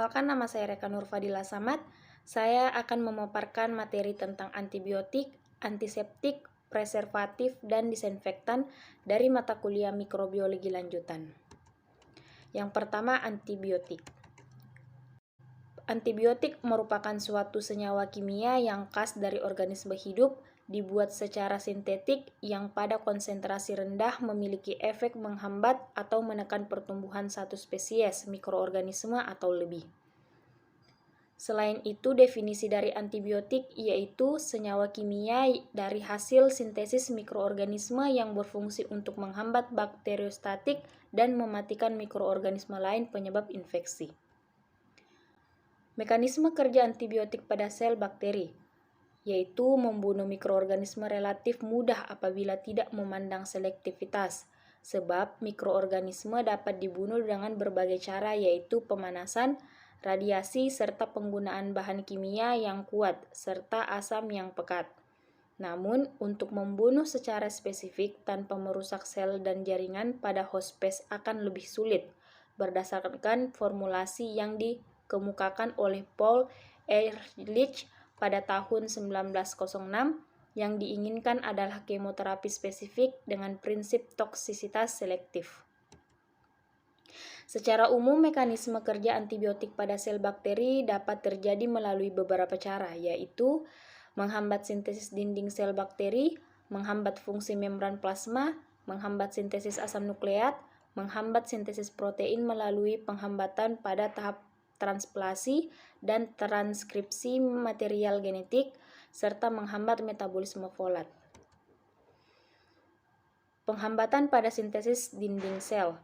Perkenalkan, nama saya Reka Nurfadila Samad. Saya akan memaparkan materi tentang antibiotik, antiseptik, preservatif, dan disinfektan dari mata kuliah mikrobiologi lanjutan. Yang pertama, antibiotik. Antibiotik merupakan suatu senyawa kimia yang khas dari organisme hidup, dibuat secara sintetik yang pada konsentrasi rendah memiliki efek menghambat atau menekan pertumbuhan satu spesies mikroorganisme atau lebih. Selain itu, definisi dari antibiotik yaitu senyawa kimia dari hasil sintesis mikroorganisme yang berfungsi untuk menghambat bakteriostatik dan mematikan mikroorganisme lain penyebab infeksi. Mekanisme kerja antibiotik pada sel bakteri, yaitu membunuh mikroorganisme relatif mudah apabila tidak memandang selektivitas, sebab mikroorganisme dapat dibunuh dengan berbagai cara yaitu pemanasan, radiasi, serta penggunaan bahan kimia yang kuat, serta asam yang pekat. Namun, untuk membunuh secara spesifik tanpa merusak sel dan jaringan pada hospes akan lebih sulit, berdasarkan formulasi yang dikemukakan oleh Paul Ehrlich pada tahun 1906, yang diinginkan adalah kemoterapi spesifik dengan prinsip toksisitas selektif. Secara umum, mekanisme kerja antibiotik pada sel bakteri dapat terjadi melalui beberapa cara, yaitu menghambat sintesis dinding sel bakteri, menghambat fungsi membran plasma, menghambat sintesis asam nukleat, menghambat sintesis protein melalui penghambatan pada tahap transplasi dan transkripsi material genetik, serta menghambat metabolisme folat. Penghambatan pada sintesis dinding sel.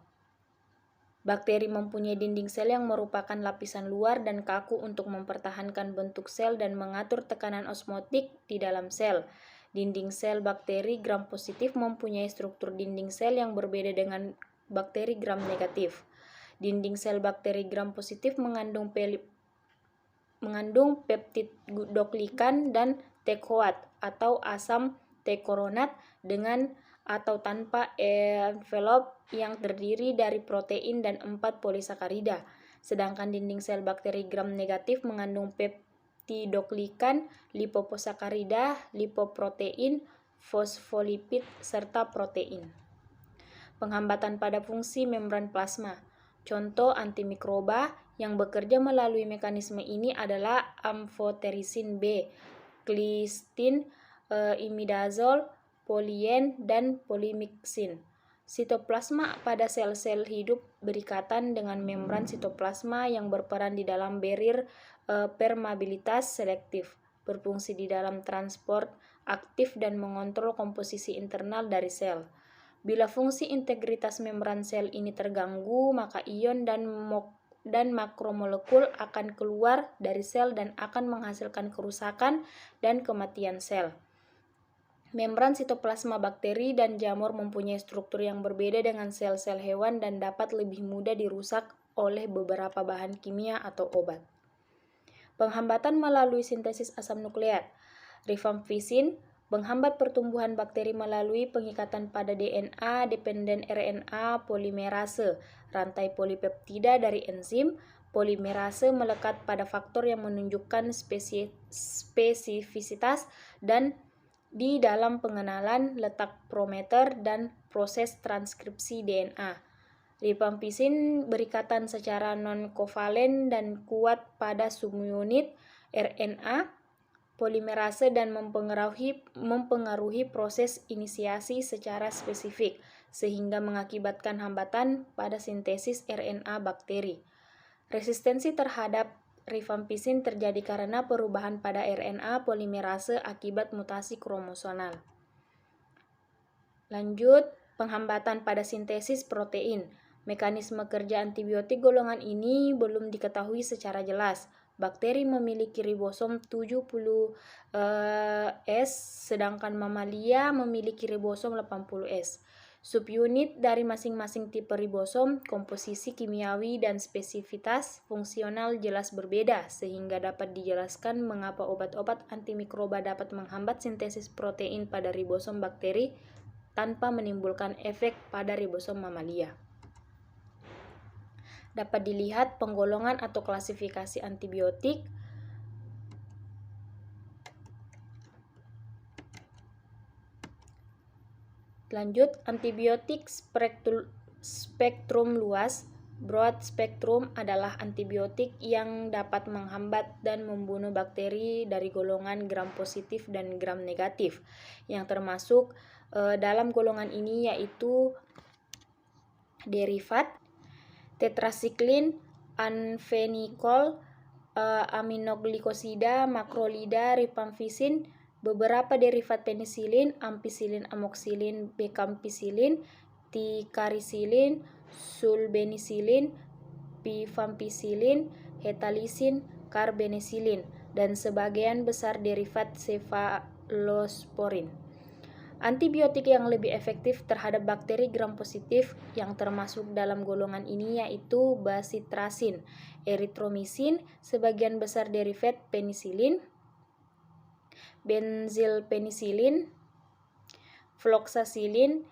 Bakteri mempunyai dinding sel yang merupakan lapisan luar dan kaku untuk mempertahankan bentuk sel dan mengatur tekanan osmotik di dalam sel. Dinding sel bakteri gram positif mempunyai struktur dinding sel yang berbeda dengan bakteri gram negatif. Dinding sel bakteri gram positif mengandung peptid doglikan dan tecoat atau asam teicoronat dengan atau tanpa envelop yang terdiri dari protein dan 4 polisakarida. Sedangkan dinding sel bakteri gram negatif mengandung peptidoglikan, lipoposakarida, lipoprotein, fosfolipid, serta protein. Penghambatan pada fungsi membran plasma. Contoh antimikroba yang bekerja melalui mekanisme ini adalah amphotericin B, clistin, imidazol, polyen, dan polimixin. Sitoplasma pada sel-sel hidup berikatan dengan membran sitoplasma yang berperan di dalam barrier permeabilitas selektif, berfungsi di dalam transport aktif dan mengontrol komposisi internal dari sel. Bila fungsi integritas membran sel ini terganggu, maka ion dan makromolekul akan keluar dari sel dan akan menghasilkan kerusakan dan kematian sel. Membran sitoplasma bakteri dan jamur mempunyai struktur yang berbeda dengan sel-sel hewan dan dapat lebih mudah dirusak oleh beberapa bahan kimia atau obat. Penghambatan melalui sintesis asam nukleat. Rifampicin menghambat pertumbuhan bakteri melalui pengikatan pada DNA dependen RNA polimerase, rantai polipeptida dari enzim. Polimerase melekat pada faktor yang menunjukkan spesifisitas dan di dalam pengenalan letak promoter dan proses transkripsi DNA. Rifampicin berikatan secara non-kovalen dan kuat pada subunit RNA polimerase dan mempengaruhi proses inisiasi secara spesifik, sehingga mengakibatkan hambatan pada sintesis RNA bakteri. Resistensi terhadap rifampicin terjadi karena perubahan pada RNA polimerase akibat mutasi kromosomal. Lanjut, penghambatan pada sintesis protein. Mekanisme kerja antibiotik golongan ini belum diketahui secara jelas. Bakteri memiliki ribosom 70S, sedangkan mamalia memiliki ribosom 80S. Subunit dari masing-masing tipe ribosom, komposisi kimiawi dan spesifitas fungsional jelas berbeda, sehingga dapat dijelaskan mengapa obat-obat antimikroba dapat menghambat sintesis protein pada ribosom bakteri tanpa menimbulkan efek pada ribosom mamalia. Dapat dilihat penggolongan atau klasifikasi antibiotik. Lanjut, antibiotik spektrum luas. Broad spectrum adalah antibiotik yang dapat menghambat dan membunuh bakteri dari golongan gram positif dan gram negatif. Yang termasuk dalam golongan ini yaitu derivat, tetrasiklin, anfenikol, aminoglikosida, makrolida, rifampicin, beberapa derivat penisilin, ampicillin, amoxicillin, becampicillin, ticaricillin, sulbenisilin, pivampicillin, hetalisin, carbenesilin, dan sebagian besar derivat cefalosporin. Antibiotik yang lebih efektif terhadap bakteri gram positif yang termasuk dalam golongan ini yaitu bacitracin, erythromycin, sebagian besar derivat penisilin, benzilpenicillin, fluoxacillin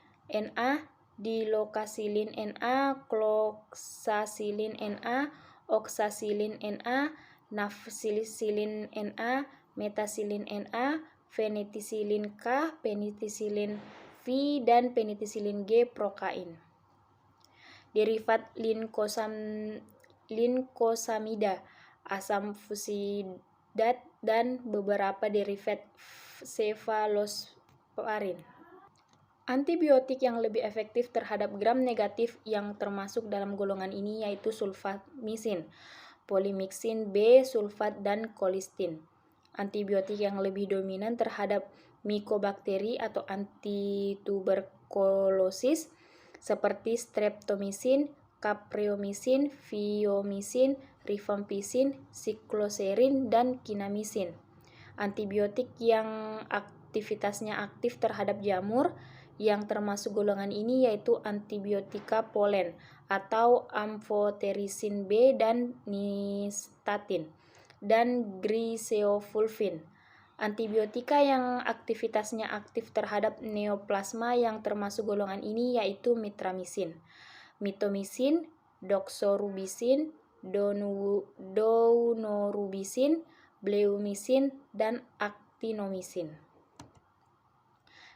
Na, diloxacillin Na, cloxacillin Na, oxacillin Na, nafcillin Na, metacillin Na, penicillin K, penicillin V, dan penicillin G prokain. Derivat linkosamida, asam fusidat, dan beberapa derivat cefalosporin. Antibiotik yang lebih efektif terhadap gram negatif yang termasuk dalam golongan ini yaitu sulfamycin, polymyxin B, sulfat, dan colistin. Antibiotik yang lebih dominan terhadap mycobacteri atau antituberkulosis seperti streptomycin, capreomycin, fiomycin, rifampicin, sikloserin, dan kinamycin. Antibiotik yang aktivitasnya aktif terhadap jamur yang termasuk golongan ini yaitu antibiotika polen atau amphotericin B dan nystatin, dan griseofulvin. Antibiotika yang aktivitasnya aktif terhadap neoplasma yang termasuk golongan ini yaitu mitramycin, mitomycin, doxorubicin, daunorubicin, bleumycin, dan actinomycin.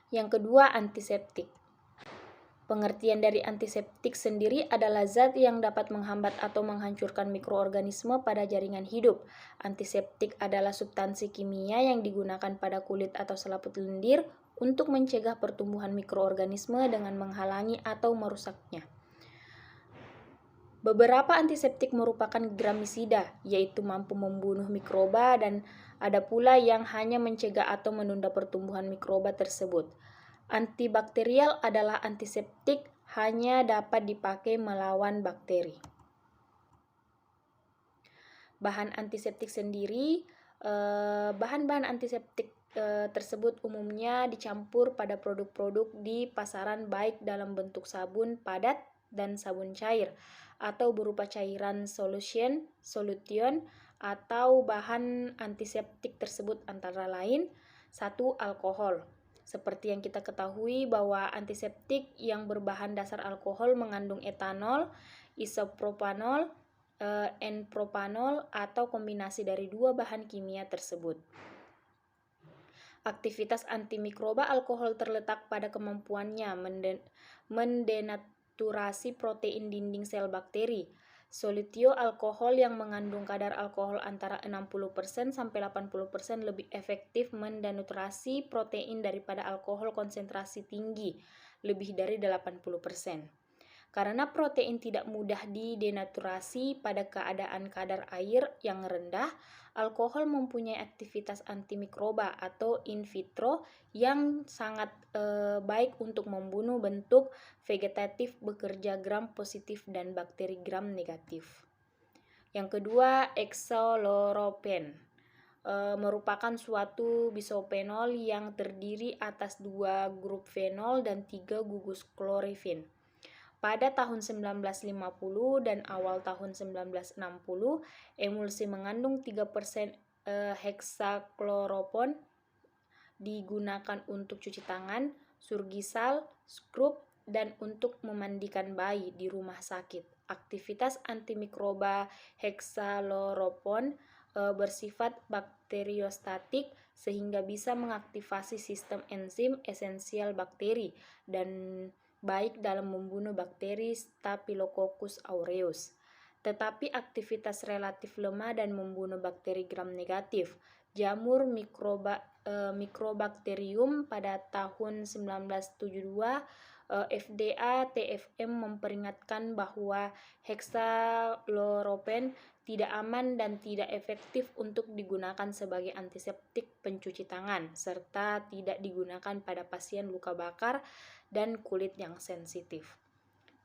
Yang kedua, antiseptik. Pengertian dari antiseptik sendiri adalah zat yang dapat menghambat atau menghancurkan mikroorganisme pada jaringan hidup. Antiseptik adalah substansi kimia yang digunakan pada kulit atau selaput lendir untuk mencegah pertumbuhan mikroorganisme dengan menghalangi atau merusaknya. Beberapa antiseptik merupakan gramisida, yaitu mampu membunuh mikroba, dan ada pula yang hanya mencegah atau menunda pertumbuhan mikroba tersebut. Antibakterial adalah antiseptik hanya dapat dipakai melawan bakteri. Bahan antiseptik sendiri, bahan-bahan antiseptik tersebut umumnya dicampur pada produk-produk di pasaran baik dalam bentuk sabun padat dan sabun cair atau berupa cairan solution, atau bahan antiseptik tersebut antara lain 1. Alkohol. Seperti yang kita ketahui bahwa antiseptik yang berbahan dasar alkohol mengandung etanol, isopropanol, N-propanol, atau kombinasi dari dua bahan kimia tersebut. Aktivitas antimikroba alkohol terletak pada kemampuannya mendenaturasi protein dinding sel bakteri. Solutio alkohol yang mengandung kadar alkohol antara 60% sampai 80% lebih efektif mendenaturasi protein daripada alkohol konsentrasi tinggi, lebih dari 80%. Karena protein tidak mudah didenaturasi pada keadaan kadar air yang rendah, alkohol mempunyai aktivitas antimikroba atau in vitro yang sangat baik untuk membunuh bentuk vegetatif bekerja gram positif dan bakteri gram negatif. Yang kedua, hexaloropen merupakan suatu bisofenol yang terdiri atas 2 grup fenol dan 3 gugus klorofin. Pada tahun 1950 dan awal tahun 1960, emulsi mengandung 3% hexakloropon digunakan untuk cuci tangan, surgisal, scrub, dan untuk memandikan bayi di rumah sakit. Aktivitas antimikroba hexaloropon bersifat bakteriostatik sehingga bisa mengaktifasi sistem enzim esensial bakteri dan baik dalam membunuh bakteri Staphylococcus aureus. Tetapi aktivitas relatif lemah dan membunuh bakteri gram negatif. Jamur Microbacterium pada tahun 1972 FDA TFM memperingatkan bahwa hexaloropen tidak aman dan tidak efektif untuk digunakan sebagai antiseptik pencuci tangan serta tidak digunakan pada pasien luka bakar dan kulit yang sensitif.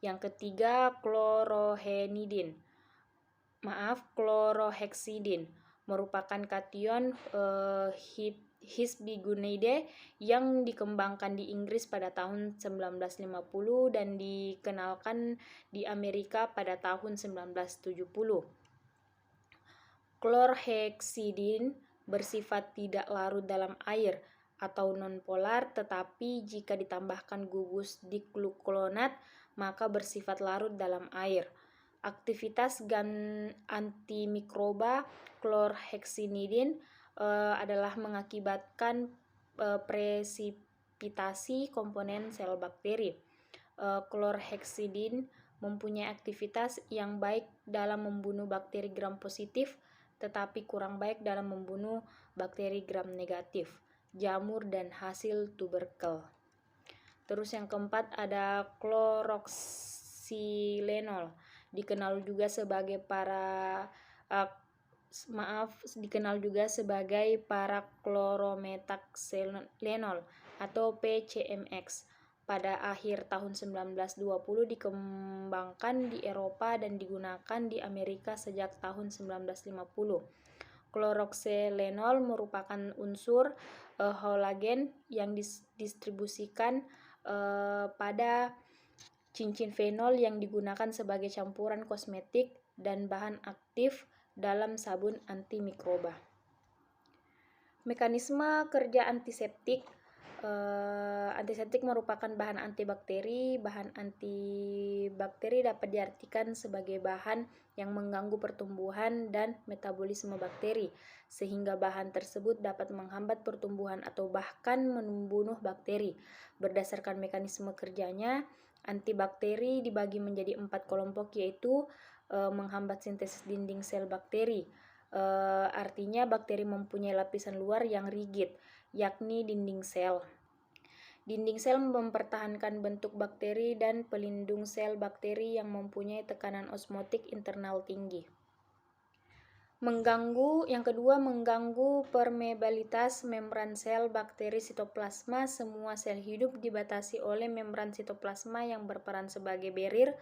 Yang ketiga, chlorhexidin merupakan kation Hisbiguanidae yang dikembangkan di Inggris pada tahun 1950 dan dikenalkan di Amerika pada tahun 1970. Chlorhexidin bersifat tidak larut dalam air atau nonpolar, tetapi jika ditambahkan gugus diglukonat maka bersifat larut dalam air. Aktivitas antimikroba chlorhexidin adalah mengakibatkan presipitasi komponen sel bakteri. Chlorhexidin mempunyai aktivitas yang baik dalam membunuh bakteri gram positif, tetapi kurang baik dalam membunuh bakteri gram negatif, jamur dan hasil tuberkel. Terus yang keempat ada chloroxylenol, dikenal juga sebagai para-chlorometaxlenol atau PCMX. Pada akhir tahun 1920 dikembangkan di Eropa dan digunakan di Amerika sejak tahun 1950. Chloroxylenol merupakan unsur halogen yang didistribusikan pada cincin fenol yang digunakan sebagai campuran kosmetik dan bahan aktif dalam sabun antimikroba. Mekanisme kerja antiseptik. Antiseptik merupakan bahan antibakteri. Bahan antibakteri dapat diartikan sebagai bahan yang mengganggu pertumbuhan dan metabolisme bakteri, sehingga bahan tersebut dapat menghambat pertumbuhan atau bahkan membunuh bakteri. Berdasarkan mekanisme kerjanya, antibakteri dibagi menjadi 4 kelompok, yaitu menghambat sintesis dinding sel bakteri. Artinya bakteri mempunyai lapisan luar yang rigid, yakni dinding sel. Dinding sel mempertahankan bentuk bakteri dan pelindung sel bakteri yang mempunyai tekanan osmotik internal tinggi. Yang kedua, mengganggu permeabilitas membran sel bakteri sitoplasma. Semua sel hidup dibatasi oleh membran sitoplasma yang berperan sebagai barrier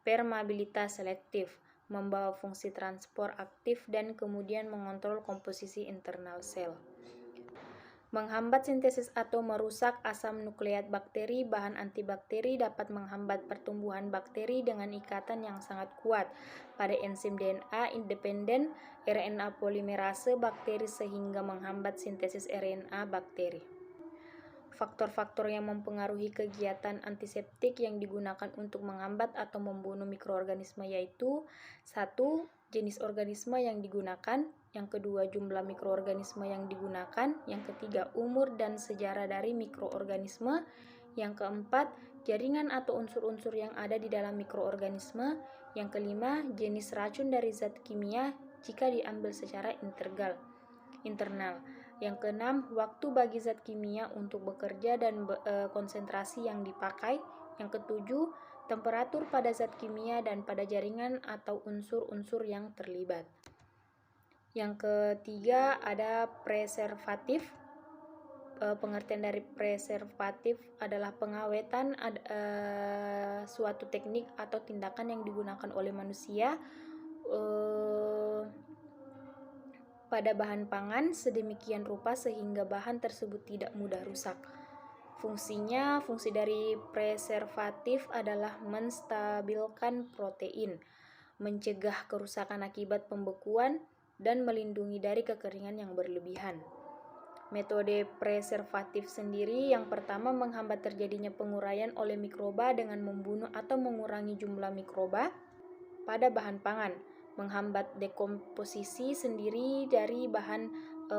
permeabilitas selektif, membawa fungsi transport aktif dan kemudian mengontrol komposisi internal sel. Menghambat sintesis atau merusak asam nukleat bakteri. Bahan antibakteri dapat menghambat pertumbuhan bakteri dengan ikatan yang sangat kuat pada enzim DNA independen RNA polimerase bakteri sehingga menghambat sintesis RNA bakteri. Faktor-faktor yang mempengaruhi kegiatan antiseptik yang digunakan untuk menghambat atau membunuh mikroorganisme yaitu: 1. Jenis organisme yang digunakan. Yang kedua, jumlah mikroorganisme yang digunakan. Yang ketiga, umur dan sejarah dari mikroorganisme. Yang keempat, jaringan atau unsur-unsur yang ada di dalam mikroorganisme. Yang kelima, jenis racun dari zat kimia jika diambil secara internal. Yang keenam, waktu bagi zat kimia untuk bekerja dan konsentrasi yang dipakai. Yang ketujuh, temperatur pada zat kimia dan pada jaringan atau unsur-unsur yang terlibat. Yang ketiga ada preservatif. Pengertian dari preservatif adalah pengawetan, suatu teknik atau tindakan yang digunakan oleh manusia pada bahan pangan sedemikian rupa sehingga bahan tersebut tidak mudah rusak. Fungsi dari preservatif adalah menstabilkan protein, mencegah kerusakan akibat pembekuan, dan melindungi dari kekeringan yang berlebihan. Metode preservatif sendiri yang pertama menghambat terjadinya penguraian oleh mikroba dengan membunuh atau mengurangi jumlah mikroba pada bahan pangan. Menghambat dekomposisi sendiri dari bahan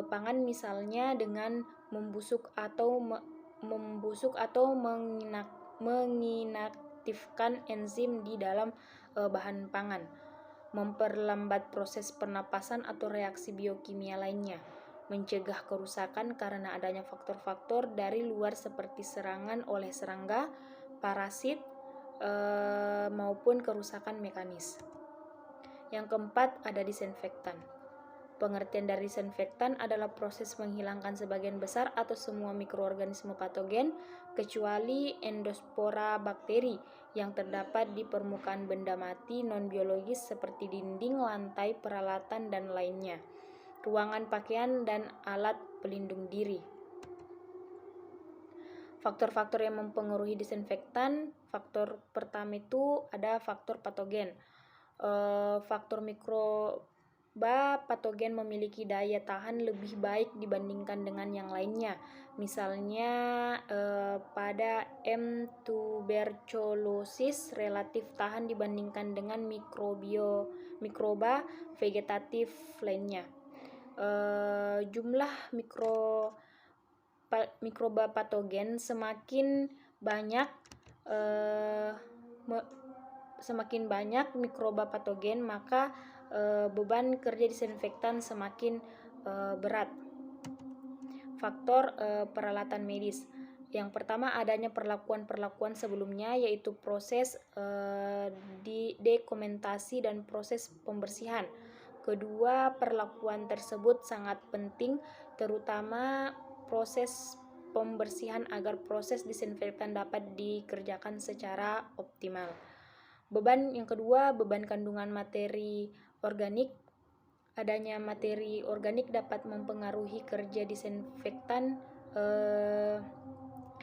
pangan misalnya dengan membusuk atau menginaktifkan enzim di dalam bahan pangan. Memperlambat proses pernapasan atau reaksi biokimia lainnya. Mencegah kerusakan karena adanya faktor-faktor dari luar seperti serangan oleh serangga, parasit, maupun kerusakan mekanis. Yang keempat ada disinfektan. Pengertian dari disinfektan adalah proses menghilangkan sebagian besar atau semua mikroorganisme patogen kecuali endospora bakteri yang terdapat di permukaan benda mati non-biologis seperti dinding, lantai, peralatan, dan lainnya. Ruangan pakaian dan alat pelindung diri. Faktor-faktor yang mempengaruhi disinfektan, faktor pertama itu ada faktor patogen. Faktor mikroba patogen memiliki daya tahan lebih baik dibandingkan dengan yang lainnya. Misalnya pada M. tuberculosis relatif tahan dibandingkan dengan mikroba vegetatif lainnya. Jumlah mikroba patogen semakin banyak mikroba patogen, maka beban kerja disinfektan semakin berat. Faktor peralatan medis. Yang pertama adanya perlakuan-perlakuan sebelumnya, yaitu proses dekomentasi dan proses pembersihan. Kedua, perlakuan tersebut sangat penting, terutama proses pembersihan agar proses disinfektan dapat dikerjakan secara optimal. Beban yang kedua, beban kandungan materi organik. Adanya materi organik dapat mempengaruhi kerja disinfektan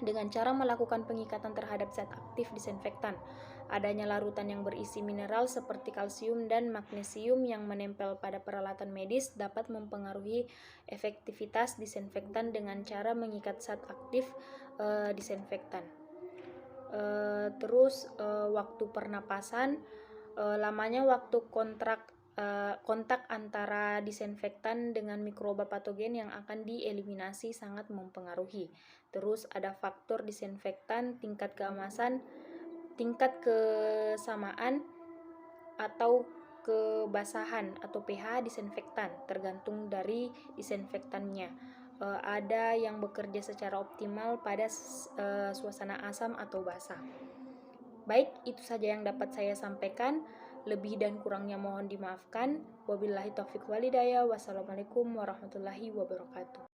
dengan cara melakukan pengikatan terhadap zat aktif disinfektan. Adanya larutan yang berisi mineral seperti kalsium dan magnesium yang menempel pada peralatan medis dapat mempengaruhi efektivitas disinfektan dengan cara mengikat zat aktif disinfektan. Terus waktu pernapasan, lamanya waktu kontak antara disinfektan dengan mikroba patogen yang akan dieliminasi sangat mempengaruhi. Terus ada faktor disinfektan, tingkat keemasan, tingkat kesamaan atau kebasahan atau pH disinfektan tergantung dari disinfektannya. Ada yang bekerja secara optimal pada suasana asam atau basah. Baik, itu saja yang dapat saya sampaikan. Lebih dan kurangnya mohon dimaafkan. Wabillahi taufiq walhidayah. Wassalamualaikum warahmatullahi wabarakatuh.